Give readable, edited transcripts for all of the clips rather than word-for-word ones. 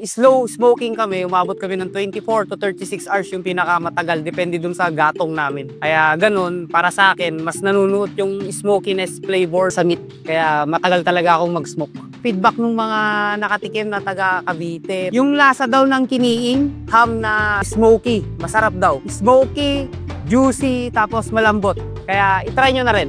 slow smoking kami, umabot kami ng 24 to 36 hours yung pinakamatagal, depende dun sa gatong namin. Kaya ganun, para sa akin, mas nanunuot yung smokiness flavor sa meat. Kaya matagal talaga akong mag-smoke. Feedback ng mga nakatikim na taga Cavite, yung lasa daw ng kiniing, ham na smoky, masarap daw. Smoky, juicy, tapos malambot. Kaya itry nyo na rin.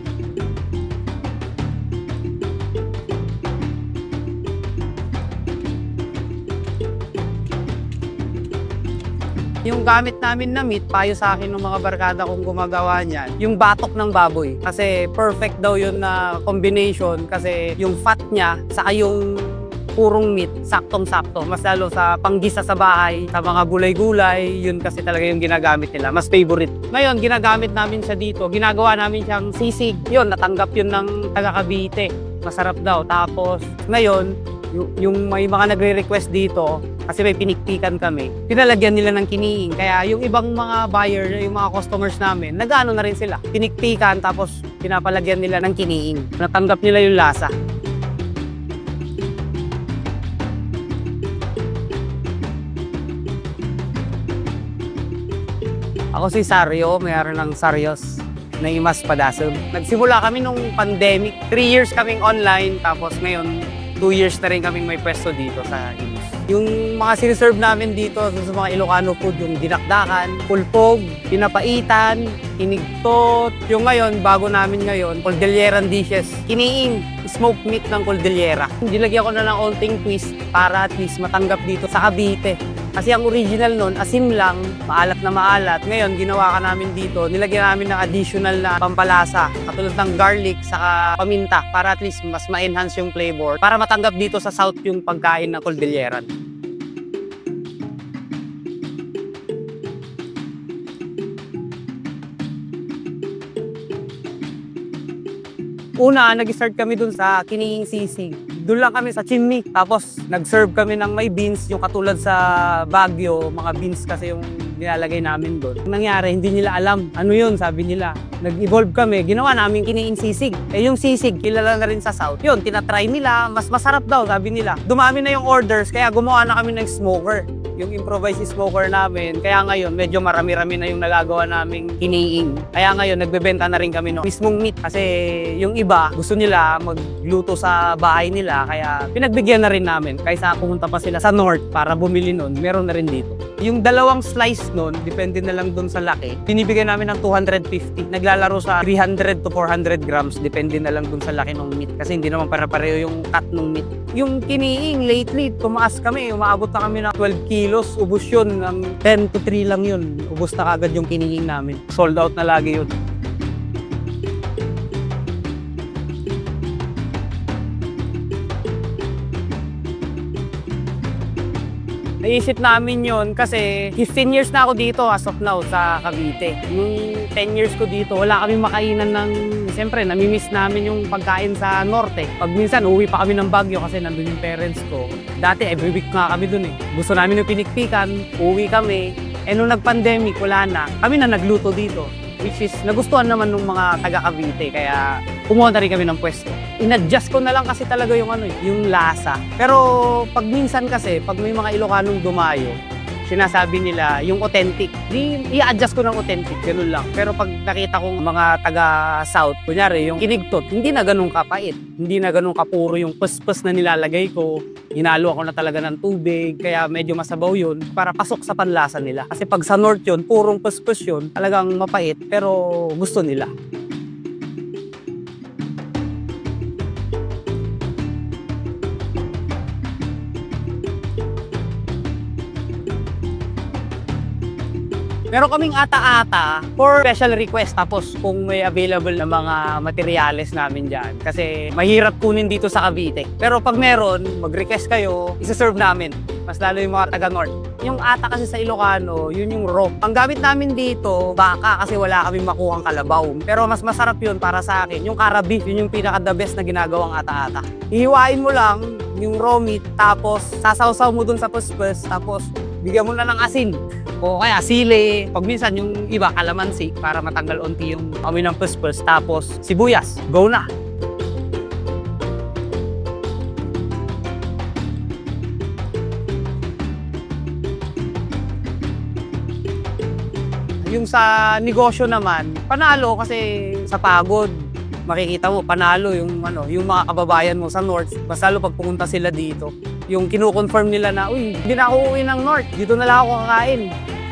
Yung gamit namin na meat, payo sa akin ng mga barkada kong gumagawa niyan, yung batok ng baboy. Kasi perfect daw yun na combination kasi yung fat niya saka yung purong meat, saktong-sakto. Mas lalo sa panggisa sa bahay, sa mga gulay-gulay, yun kasi talaga yung ginagamit nila. Mas favorite. Ngayon, ginagamit namin siya dito. Ginagawa namin siyang sisig. Yun, natanggap yun ng taga Cavite. Masarap daw. Tapos, ngayon, yung may mga nagre-request dito, kasi may pinikpikan kami, pinalagyan nila ng kiniing. Kaya yung ibang mga buyer, yung mga customers namin, nag-ano na rin sila. Pinikpikan, tapos pinapalagyan nila ng kiniing. Natanggap nila yung lasa. Ako si Sario, mayroon ng Sarios na Imas Padasog. Nagsimula kami nung pandemic. 3 years kaming online, tapos ngayon 2 years na rin kaming may pwesto dito sa Imus. Yung mga siniserve namin dito sa mga Ilocano food, yung dinakdakan, pulpog, pinapaitan, hinigtot. Yung ngayon, bago namin ngayon, Cordilleran dishes. Kiniing, smoked meat ng Cordillera. Nilagyan ko na ng onting twist para at least matanggap dito sa Cavite. Kasi ang original nun, asim lang, maalat na maalat. Ngayon, ginawa ka namin dito, nilagyan namin ng additional na pampalasa, katulad ng garlic, saka paminta, para at least mas ma-enhance yung flavor, para matanggap dito sa South yung pagkain ng Cordilleran. Una, nag-start kami dun sa kiniing sisig. Doon lang kami sa chimney. Tapos, nag-serve kami ng may beans, yung katulad sa Baguio, mga beans kasi yung nilalagay namin doon. Ang nangyari, hindi nila alam. Ano yun, sabi nila. Nag-evolve kami, ginawa namin kiniing sisig. Yung sisig, kilala na rin sa South. Yun, tinatry nila, mas masarap daw, sabi nila. Dumami na yung orders, kaya gumawa na kami ng smoker. Yung improvised smoker namin. Kaya ngayon, medyo marami-rami na yung nagagawa naming kiniing. Kaya ngayon, nagbebenta na rin kami ng mismong meat. Kasi yung iba, gusto nila magluto sa bahay nila. Kaya pinagbigyan na rin namin. Kaysa pumunta pa sila sa North para bumili nun, meron na rin dito. Yung dalawang slice nun, depende na lang dun sa laki. Binibigyan namin ng 250. Naglalaro sa 300 to 400 grams. Depende na lang dun sa laki ng meat. Kasi hindi naman para-pareho yung cut ng meat. Yung kiniing, lately, tumaas kami. Umaabot na kami ng 12 kilos. Ubus yun. Ng 10 to 3 lang yun. Ubus na kagad yung kiniing namin. Sold out na lagi yun. Naisip namin yon kasi 15 years na ako dito as of now sa Cavite. Yung 10 years ko dito, wala kami makainan ng... Siyempre, namimiss namin yung pagkain sa Norte. Pag minsan, uwi pa kami ng Baguio kasi nandun yung parents ko. Dati, every week nga kami dun eh. Gusto namin yung pinikpikan, uwi kami. Nung nag-pandemic, wala na. Kami na nagluto dito. Which is, nagustuhan naman ng mga taga Cavite. Kaya, kumuha na rin kami ng pwesto. In-adjust ko na lang kasi talaga yung lasa. Pero pag minsan kasi, pag may mga Ilocanong dumayo, sinasabi nila yung authentic. I-adjust ko ng authentic, ganun lang. Pero pag nakita kong mga taga-South, kunyari yung kinigtot, hindi na ganun kapait. Hindi na ganun kapuro yung pus-pus na nilalagay ko. Hinalo ako na talaga ng tubig, kaya medyo masabaw yun para pasok sa panlasa nila. Kasi pag sa North yun, purong pus-pus yun, talagang mapait, pero gusto nila. Meron kaming ata-ata for special request. Tapos kung may available na mga materyales namin dyan. Kasi mahirap kunin dito sa Cavite. Pero pag meron, mag-request kayo, isa-serve namin. Mas lalo yung mga taga-North. Yung ata kasi sa Ilocano, yun yung raw. Ang gamit namin dito, baka kasi wala kaming makuhang kalabaw. Pero mas masarap yun para sa akin. Yung cara beef, yun yung pinaka-the best na ginagawang ata-ata. Hihiwain mo lang yung raw meat, tapos sasawsaw mo dun sa puspus, tapos bigyan mo na ng asin. O kaya sili. Pag minsan yung iba, kalamansi para matanggal onti yung amoy ng puspus. Tapos sibuyas. Go na! Yung sa negosyo naman, panalo kasi sa pagod. Makikita mo, panalo yung mga kababayan mo sa North. Mas lalo pag pumunta sila dito. Yung kino-confirm nila na, uy, hindi na ako uuwi ng North. Dito na lang ako kakain.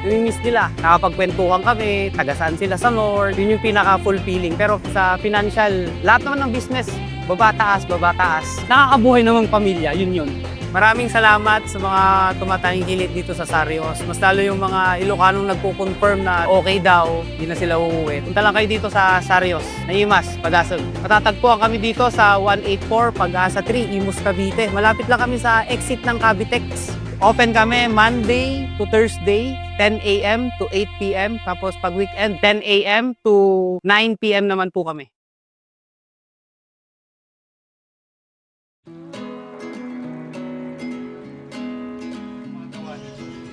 Namimiss nila. Nakapagkwentuhan kami, taga-saan sila sa North. Yun yung pinaka-fulfilling. Pero sa financial, lahat naman ng business, baba-taas, baba-taas. Nakakabuhay namang pamilya, yun. Maraming salamat sa mga tumatangkilik dito sa Sarios. Mas lalo yung mga Ilocanong nagko-confirm na okay daw, hindi na sila uuwi. Punta lang kayo dito sa Sarios, Naimas, Padasog. Matatagpuan kami dito sa 184 Pag-asa 3, Imus, Cavite. Malapit lang kami sa exit ng Cavitex. Open kami Monday to Thursday, 10 a.m. to 8 p.m. Tapos pag weekend, 10 a.m. to 9 p.m. naman po kami.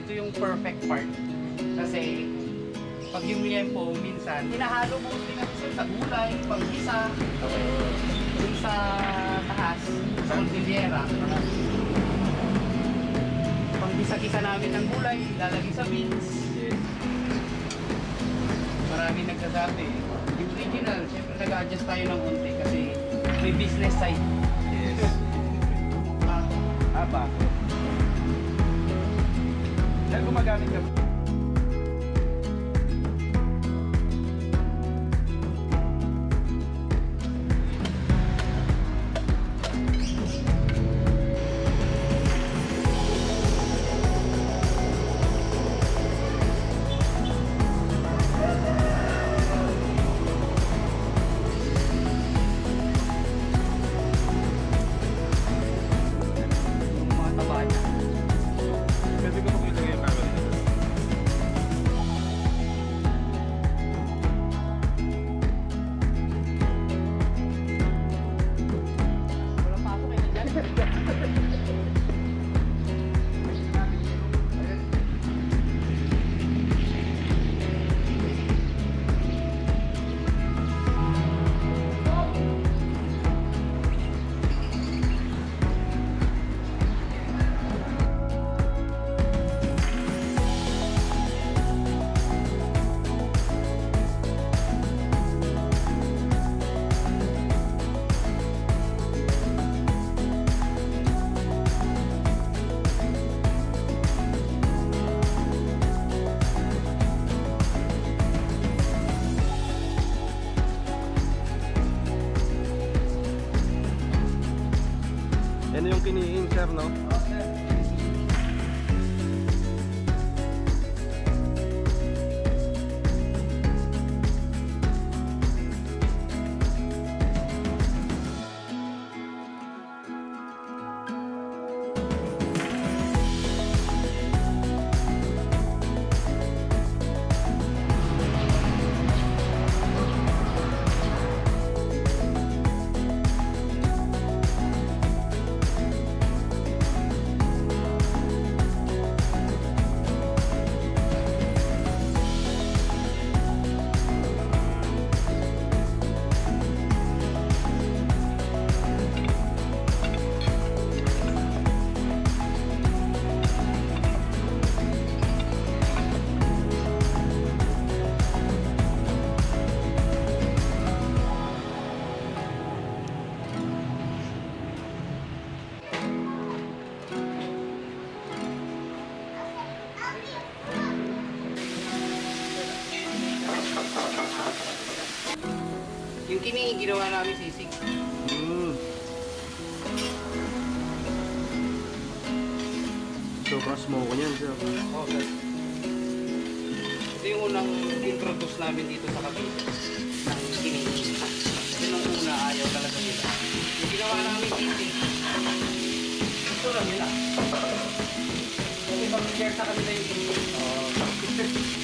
Ito yung perfect part. Kasi pag yung liempo, minsan, hinahalo mo din sa gulay, pag-isa. Yung sa taas, sa Cordillera. Pag-isa-isa namin ng gulay, lalagay sa beans. Maraming nagsasabi. Yung original, syempre nag-adjust tayo ng konti kasi may business side. Yes. Bakit? Dahil gumagamit ka. Yan yung kini-insert, no? Yung kini ginawa namin sisig. Sobrang smoke niyan, sir. Okay. Ito yung unang introduce namin dito sa Cavite ng kini. Ito nung una ayaw talaga nila. Yung ginawa namin sisig, ito lang nila. Kasi pag-share sa kanila yung kini.